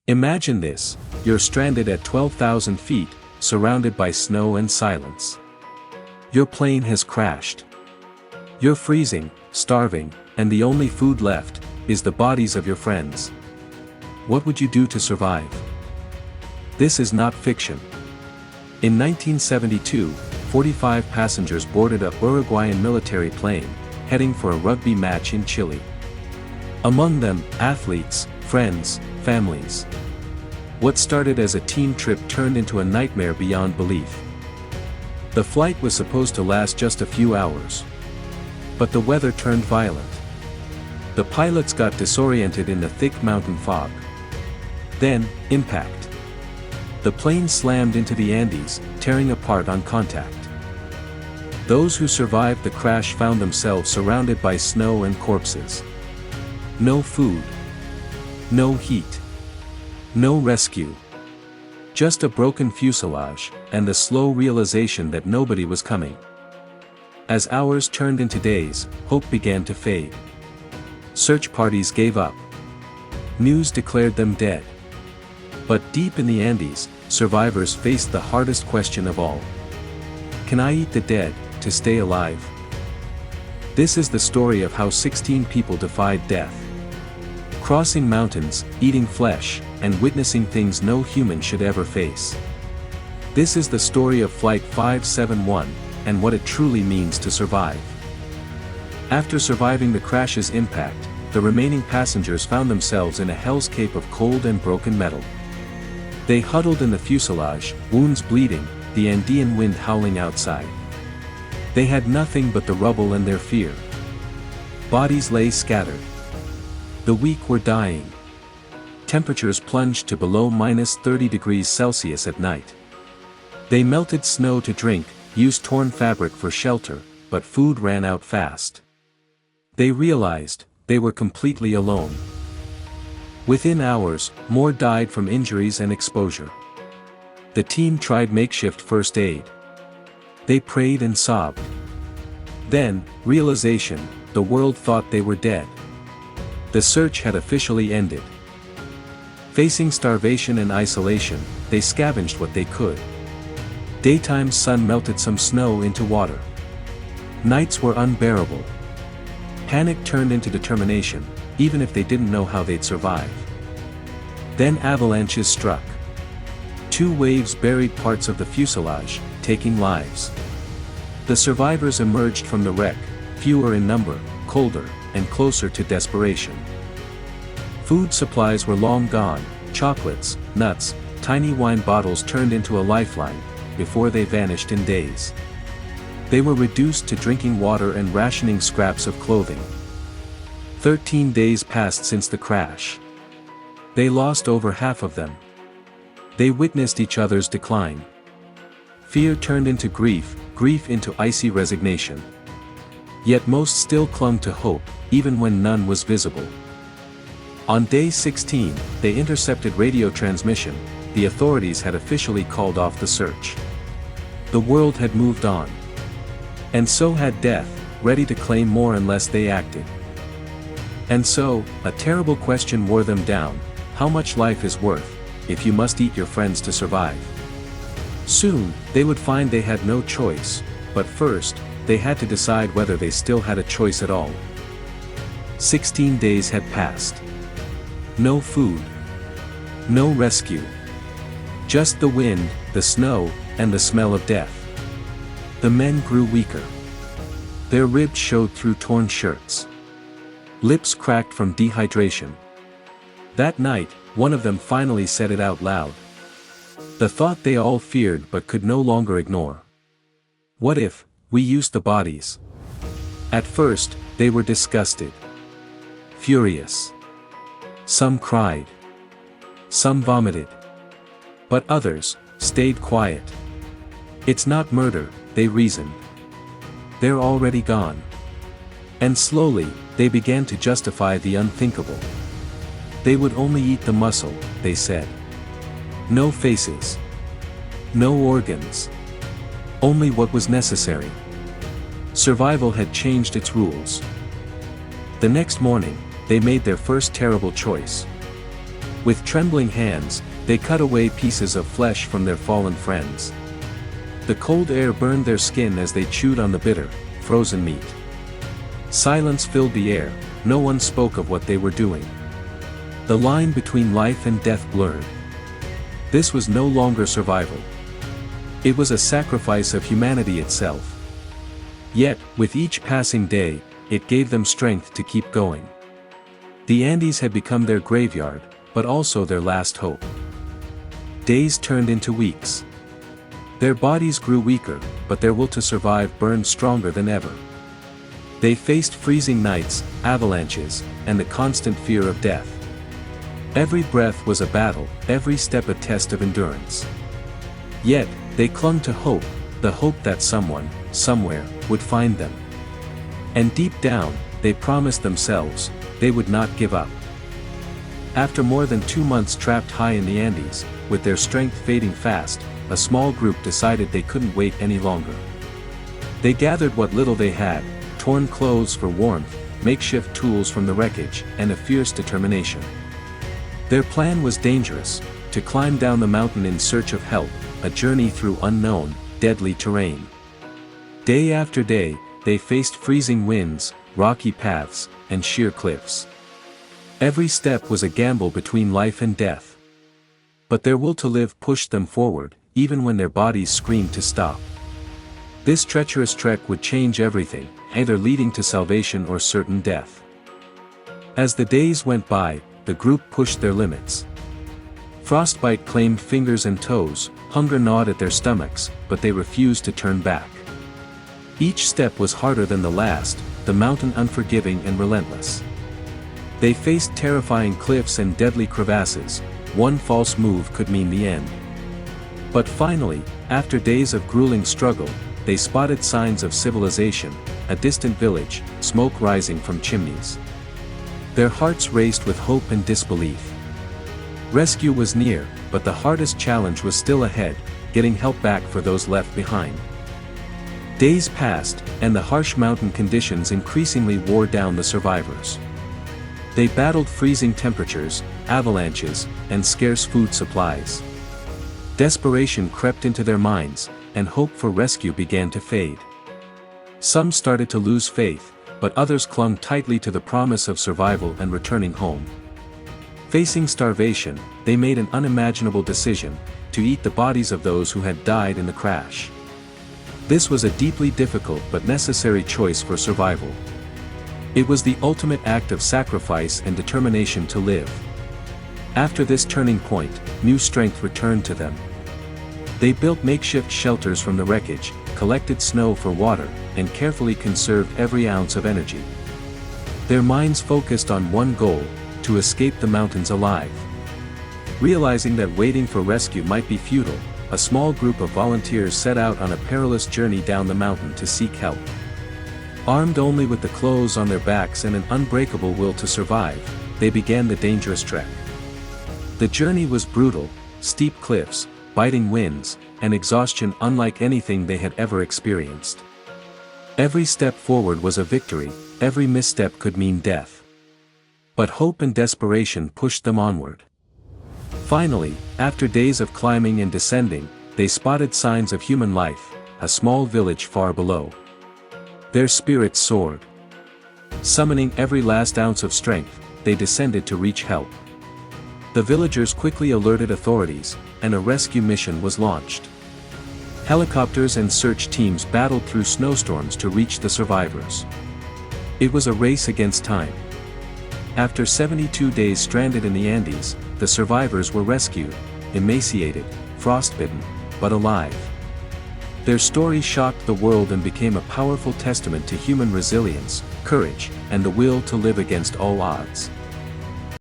Imagine this: you're stranded at 12,000 feet, surrounded by snow and silence. Your plane has crashed. You're freezing, starving, and the only food left is the bodies of your friends. What would you do to survive? This is not fiction. In 1972, 45 passengers boarded a Uruguayan military plane, heading for a rugby match in Chile. Among them, athletes, friends, families. What started as a team trip turned into a nightmare beyond belief. The flight was supposed to last just a few hours. But the weather turned violent. The pilots got disoriented in the thick mountain fog. Then, impact. The plane slammed into the Andes, tearing apart on contact. Those who survived the crash found themselves surrounded by snow and corpses. No food. No heat. No rescue. Just a broken fuselage, and the slow realization that nobody was coming. As hours turned into days, hope began to fade. Search parties gave up. News declared them dead. But deep in the Andes, survivors faced the hardest question of all. Can I eat the dead to stay alive? This is the story of how 16 people defied death. Crossing mountains, eating flesh, and witnessing things no human should ever face. This is the story of Flight 571, and what it truly means to survive. After surviving the crash's impact, the remaining passengers found themselves in a hellscape of cold and broken metal. They huddled in the fuselage, wounds bleeding, the Andean wind howling outside. They had nothing but the rubble and their fear. Bodies lay scattered. The weak were dying. Temperatures plunged to below -30 degrees Celsius at night. They melted snow to drink, used torn fabric for shelter, but food ran out fast. They realized they were completely alone. Within hours, more died from injuries and exposure. The team tried makeshift first aid. They prayed and sobbed. Then, realization: the world thought they were dead. The search had officially ended. Facing starvation and isolation, they scavenged what they could. Daytime sun melted some snow into water. Nights were unbearable. Panic turned into determination, even if they didn't know how they'd survive. Then avalanches struck. 2 waves buried parts of the fuselage, taking lives. The survivors emerged from the wreck, fewer in number, colder, and closer to desperation. Food supplies were long gone: chocolates, nuts, tiny wine bottles turned into a lifeline, before they vanished in days. They were reduced to drinking water and rationing scraps of clothing. 13 days passed since the crash. They lost over half of them. They witnessed each other's decline. Fear turned into grief, grief into icy resignation. Yet most still clung to hope, even when none was visible. On day 16, they intercepted radio transmission. The authorities had officially called off the search. The world had moved on. And so had death, ready to claim more unless they acted. And so, a terrible question wore them down: how much life is worth, if you must eat your friends to survive? Soon, they would find they had no choice, but first, they had to decide whether they still had a choice at all. 16 days had passed. No food. No rescue. Just the wind, the snow, and the smell of death. The men grew weaker. Their ribs showed through torn shirts. Lips cracked from dehydration. That night, one of them finally said it out loud. The thought they all feared but could no longer ignore. What if we used the bodies? At first, they were disgusted. Furious. Some cried. Some vomited. But others stayed quiet. It's not murder, they reasoned. They're already gone. And slowly, they began to justify the unthinkable. They would only eat the muscle, they said. No faces. No organs. Only what was necessary. Survival had changed its rules. The next morning, they made their first terrible choice. With trembling hands, they cut away pieces of flesh from their fallen friends. The cold air burned their skin as they chewed on the bitter, frozen meat. Silence filled the air, no one spoke of what they were doing. The line between life and death blurred. This was no longer survival. It was a sacrifice of humanity itself. Yet, with each passing day, it gave them strength to keep going. The Andes had become their graveyard, but also their last hope. Days turned into weeks. Their bodies grew weaker, but their will to survive burned stronger than ever. They faced freezing nights, avalanches, and the constant fear of death. Every breath was a battle, every step a test of endurance. Yet, they clung to hope, the hope that someone, somewhere, would find them. And deep down, they promised themselves, they would not give up. After more than 2 months trapped high in the Andes, with their strength fading fast, a small group decided they couldn't wait any longer. They gathered what little they had, torn clothes for warmth, makeshift tools from the wreckage, and a fierce determination. Their plan was dangerous, to climb down the mountain in search of help, a journey through unknown, deadly terrain. Day after day, they faced freezing winds, rocky paths, and sheer cliffs. Every step was a gamble between life and death. But their will to live pushed them forward, even when their bodies screamed to stop. This treacherous trek would change everything, either leading to salvation or certain death. As the days went by, the group pushed their limits. Frostbite claimed fingers and toes, hunger gnawed at their stomachs, but they refused to turn back. Each step was harder than the last, the mountain unforgiving and relentless. They faced terrifying cliffs and deadly crevasses, one false move could mean the end. But finally, after days of grueling struggle, they spotted signs of civilization, a distant village, smoke rising from chimneys. Their hearts raced with hope and disbelief. Rescue was near, but the hardest challenge was still ahead, getting help back for those left behind. Days passed, and the harsh mountain conditions increasingly wore down the survivors. They battled freezing temperatures, avalanches, and scarce food supplies. Desperation crept into their minds, and hope for rescue began to fade. Some started to lose faith, but others clung tightly to the promise of survival and returning home. Facing starvation, they made an unimaginable decision, to eat the bodies of those who had died in the crash. This was a deeply difficult but necessary choice for survival. It was the ultimate act of sacrifice and determination to live. After this turning point, new strength returned to them. They built makeshift shelters from the wreckage, collected snow for water, and carefully conserved every ounce of energy. Their minds focused on one goal, to escape the mountains alive. Realizing that waiting for rescue might be futile, a small group of volunteers set out on a perilous journey down the mountain to seek help. Armed only with the clothes on their backs and an unbreakable will to survive, they began the dangerous trek. The journey was brutal, steep cliffs, biting winds, and exhaustion unlike anything they had ever experienced. Every step forward was a victory, every misstep could mean death. But hope and desperation pushed them onward. Finally, after days of climbing and descending, they spotted signs of human life, a small village far below. Their spirits soared. Summoning every last ounce of strength, they descended to reach help. The villagers quickly alerted authorities, and a rescue mission was launched. Helicopters and search teams battled through snowstorms to reach the survivors. It was a race against time. After 72 days stranded in the Andes, the survivors were rescued, emaciated, frostbitten, but alive. Their story shocked the world and became a powerful testament to human resilience, courage, and the will to live against all odds.